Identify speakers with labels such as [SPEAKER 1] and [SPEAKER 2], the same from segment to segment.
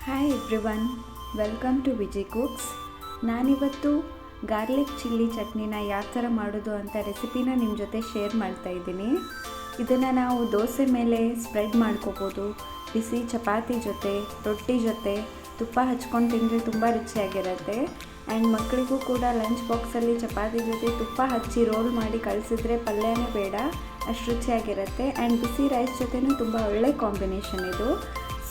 [SPEAKER 1] Hi everyone, welcome to Vijay cooks. ನಾನಿವತ್ತು garlic chilli ಚಟ್ನಿನ ಯಾವ ಥರ ಮಾಡೋದು ಅಂತ ರೆಸಿಪಿನ ನಿಮ್ಮ ಜೊತೆ ಶೇರ್ ಮಾಡ್ತಾ ಇದ್ದೀನಿ. ಇದನ್ನು ನಾವು ದೋಸೆ ಮೇಲೆ ಸ್ಪ್ರೆಡ್ ಮಾಡ್ಕೋಬೋದು, ಬಿಸಿ ಚಪಾತಿ ಜೊತೆ, ರೊಟ್ಟಿ ಜೊತೆ ತುಪ್ಪ ಹಚ್ಕೊಂಡು ತಿಂದರೆ ತುಂಬ ರುಚಿಯಾಗಿರುತ್ತೆ. ಆ್ಯಂಡ್ ಮಕ್ಕಳಿಗೂ ಕೂಡ ಲಂಚ್ ಬಾಕ್ಸಲ್ಲಿ ಚಪಾತಿ ಜೊತೆ ತುಪ್ಪ ಹಚ್ಚಿ ರೋಲ್ ಮಾಡಿ ಕಳಿಸಿದ್ರೆ ಪಲ್ಯನೇ ಬೇಡ, ಅಷ್ಟು ರುಚಿಯಾಗಿರುತ್ತೆ. ಆ್ಯಂಡ್ ಬಿಸಿ ರೈಸ್ ಜೊತೆನೂ ತುಂಬ ಒಳ್ಳೆ ಕಾಂಬಿನೇಷನ್ ಇದು.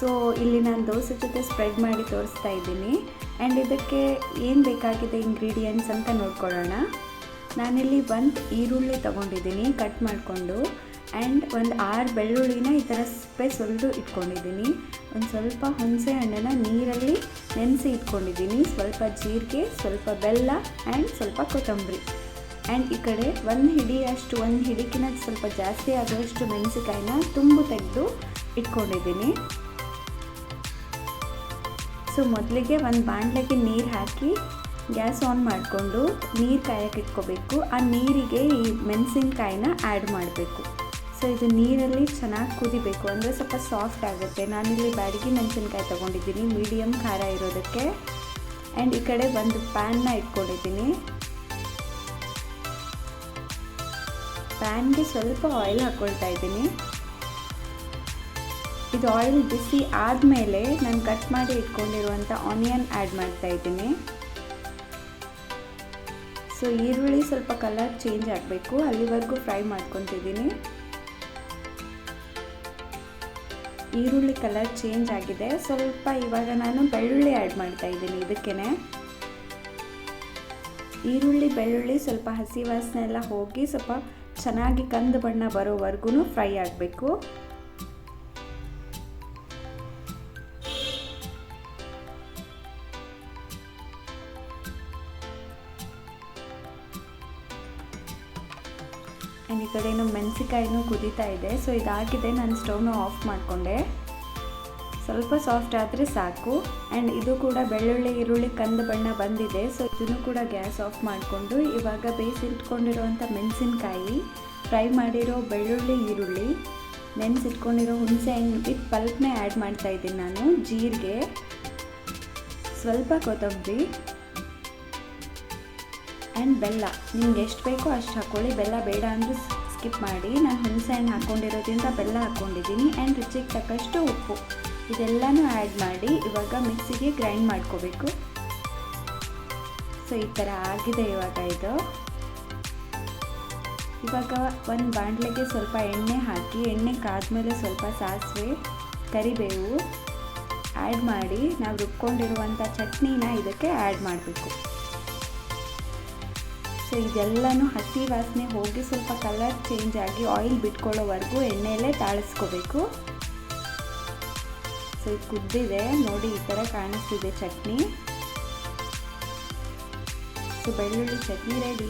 [SPEAKER 1] ಸೊ ಇಲ್ಲಿ ನಾನು ದೋಸೆ ಜೊತೆ ಸ್ಪ್ರೆಡ್ ಮಾಡಿ ತೋರಿಸ್ತಾ ಇದ್ದೀನಿ. ಆ್ಯಂಡ್ ಇದಕ್ಕೆ ಏನು ಬೇಕಾಗಿದೆ ಇಂಗ್ರೀಡಿಯೆಂಟ್ಸ್ ಅಂತ ನೋಡ್ಕೊಳ್ಳೋಣ. ನಾನಿಲ್ಲಿ ಒಂದು ಈರುಳ್ಳಿ ತೊಗೊಂಡಿದ್ದೀನಿ ಕಟ್ ಮಾಡಿಕೊಂಡು, ಆ್ಯಂಡ್ ಒಂದು 6 ಬೆಳ್ಳುಳ್ಳಿನ ಈ ಥರ ಸಿಪ್ಪೆ ಸುಲಿದು ಇಟ್ಕೊಂಡಿದ್ದೀನಿ. ಒಂದು ಸ್ವಲ್ಪ ಹುಣಸೆ ಹಣ್ಣನ್ನು ನೀರಲ್ಲಿ ನೆನೆಸಿ ಇಟ್ಕೊಂಡಿದ್ದೀನಿ, ಸ್ವಲ್ಪ ಜೀರಿಗೆ, ಸ್ವಲ್ಪ ಬೆಲ್ಲ ಆ್ಯಂಡ್ ಸ್ವಲ್ಪ ಕೊತ್ತಂಬರಿ. ಆ್ಯಂಡ್ ಈ ಕಡೆ ಒಂದು ಹಿಡಿಕಿನ ಸ್ವಲ್ಪ ಜಾಸ್ತಿ ಆಗುವಷ್ಟು ಮೆಣಸಿಕಾಯಿನ ತುಂಬು ತೆಗೆದು ಇಟ್ಕೊಂಡಿದ್ದೀನಿ. ಸೊ ಮೊದಲಿಗೆ ಒಂದು ಬಾಣಲೆಗೆ ನೀರು ಹಾಕಿ ಗ್ಯಾಸ್ ಆನ್ ಮಾಡಿಕೊಂಡು ನೀರು ಕಾಯಕ್ಕೆ ಇಟ್ಕೋಬೇಕು. ಆ ನೀರಿಗೆ ಈ ಮೆಣಸಿನಕಾಯಿನ ಆ್ಯಡ್ ಮಾಡಬೇಕು. ಸೊ ಇದು ನೀರಲ್ಲಿ ಚೆನ್ನಾಗಿ ಕುದಿಬೇಕು, ಅಂದರೆ ಸ್ವಲ್ಪ ಸಾಫ್ಟ್ ಆಗುತ್ತೆ. ನಾನಿಲ್ಲಿ ಬ್ಯಾಡಗಿ ಮೆಣಸಿನ್ಕಾಯಿ ತೊಗೊಂಡಿದ್ದೀನಿ, ಮೀಡಿಯಮ್ ಖಾರ ಇರೋದಕ್ಕೆ. ಆ್ಯಂಡ್ ಈ ಕಡೆ ಒಂದು ಪ್ಯಾನ್ನ ಇಟ್ಕೊಂಡಿದ್ದೀನಿ. ಪ್ಯಾನ್ಗೆ ಸ್ವಲ್ಪ ಆಯಿಲ್ ಹಾಕ್ಕೊಳ್ತಾ ಇದ್ದೀನಿ. ಇದು ಆಯಿಲ್ ಬಿಸಿ ಆದಮೇಲೆ ನಾನು ಕಟ್ ಮಾಡಿ ಇಟ್ಕೊಂಡಿರುವಂಥ ಆನಿಯನ್ ಆ್ಯಡ್ ಮಾಡ್ತಾ ಇದ್ದೀನಿ. ಸೊ ಈರುಳ್ಳಿ ಸ್ವಲ್ಪ ಕಲರ್ ಚೇಂಜ್ ಆಗಬೇಕು, ಅಲ್ಲಿವರೆಗೂ ಫ್ರೈ ಮಾಡ್ಕೊತಿದ್ದೀನಿ. ಈರುಳ್ಳಿ ಕಲರ್ ಚೇಂಜ್ ಆಗಿದೆ. ಸ್ವಲ್ಪ ಇವಾಗ ನಾನು ಬೆಳ್ಳುಳ್ಳಿ ಆ್ಯಡ್ ಮಾಡ್ತಾ ಇದ್ದೀನಿ ಇದಕ್ಕೇನೆ. ಈರುಳ್ಳಿ ಬೆಳ್ಳುಳ್ಳಿ ಸ್ವಲ್ಪ ಹಸಿ ವಾಸನೆ ಎಲ್ಲ ಹೋಗಿ ಸ್ವಲ್ಪ ಚೆನ್ನಾಗಿ ಕಂದು ಬಣ್ಣ ಬರೋವರೆಗೂ ಫ್ರೈ ಆಗಬೇಕು. ಆ್ಯಂಡ್ ಈ ಕಡೆ ಮೆಣಸಿಕಾಯಿನೂ ಕುದೀತಾ ಇದೆ. ಸೊ ಇದಾಗಿದೆ, ನಾನು ಸ್ಟವ್ನ ಆಫ್ ಮಾಡಿಕೊಂಡೆ. ಸ್ವಲ್ಪ ಸಾಫ್ಟ್ ಆದರೆ ಸಾಕು. ಆ್ಯಂಡ್ ಇದು ಕೂಡ ಬೆಳ್ಳುಳ್ಳಿ ಈರುಳ್ಳಿ ಕಂದು ಬಣ್ಣ ಬಂದಿದೆ. ಸೊ ಇದನ್ನು ಕೂಡ ಗ್ಯಾಸ್ ಆಫ್ ಮಾಡಿಕೊಂಡು ಇವಾಗ ಬೇಯಿಸಿಟ್ಕೊಂಡಿರೋವಂಥ ಮೆಣಸಿನ್ಕಾಯಿ, ಫ್ರೈ ಮಾಡಿರೋ ಬೆಳ್ಳುಳ್ಳಿ ಈರುಳ್ಳಿ, ನೆನೆಸಿಟ್ಕೊಂಡಿರೋ ಹುಣಸೆ ಹಣ್ಣು ವಿತ್ ಪಲ್ಪ್ನೇ ಆ್ಯಡ್ ಮಾಡ್ತಾ ಇದ್ದೀನಿ ನಾನು. ಜೀರಿಗೆ, ಸ್ವಲ್ಪ ಕೊತ್ತಂಬರಿ ಆ್ಯಂಡ್ ಬೆಲ್ಲ. ನಿಮ್ಗೆ ಎಷ್ಟು ಬೇಕೋ ಅಷ್ಟು ಹಾಕ್ಕೊಳ್ಳಿ, ಬೆಲ್ಲ ಬೇಡ ಅಂದರೆ ಸ್ಕಿಪ್ ಮಾಡಿ. ನಾನು ಹುಣಸೆ ಹಣ್ಣು ಹಾಕ್ಕೊಂಡಿರೋದ್ರಿಂದ ಬೆಲ್ಲ ಹಾಕ್ಕೊಂಡಿದ್ದೀನಿ. ಆ್ಯಂಡ್ ರುಚಿಗೆ ತಕ್ಕಷ್ಟು ಉಪ್ಪು, ಇದೆಲ್ಲನೂ ಆ್ಯಡ್ ಮಾಡಿ ಇವಾಗ ಮಿಕ್ಸಿಗೆ ಗ್ರೈಂಡ್ ಮಾಡ್ಕೋಬೇಕು. ಸೊ ಈ ಥರ ಆಗಿದೆ ಇವಾಗ ಇದು. ಇವಾಗ ಒಂದು ಬಾಣಲೆಗೆ ಸ್ವಲ್ಪ ಎಣ್ಣೆ ಹಾಕಿ, ಎಣ್ಣೆ ಕಾದ್ಮೇಲೆ ಸ್ವಲ್ಪ ಸಾಸಿವೆ, ಕರಿಬೇವು ಆ್ಯಡ್ ಮಾಡಿ ನಾವು ರುಬ್ಕೊಂಡಿರುವಂಥ ಚಟ್ನಿನ ಇದಕ್ಕೆ ಆ್ಯಡ್ ಮಾಡಬೇಕು. ಸೊ ಇದೆಲ್ಲನೂ ಹಸಿ ವಾಸನೆ ಹೋಗಿ ಸ್ವಲ್ಪ ಕಲರ್ ಚೇಂಜ್ ಆಗಿ ಆಯಿಲ್ ಬಿಟ್ಕೊಳ್ಳೋವರೆಗೂ ಎಣ್ಣೆಯಲ್ಲೇ ತಾಳಿಸ್ಕೋಬೇಕು. ಸೊ ಇದು ಕುದ್ದಿದೆ ನೋಡಿ, ಈ ಥರ ಕಾಣಿಸ್ತಿದೆ ಚಟ್ನಿ. ಸೊ ಬೆಳ್ಳುಳ್ಳಿ ಚಟ್ನಿ ರೆಡಿ.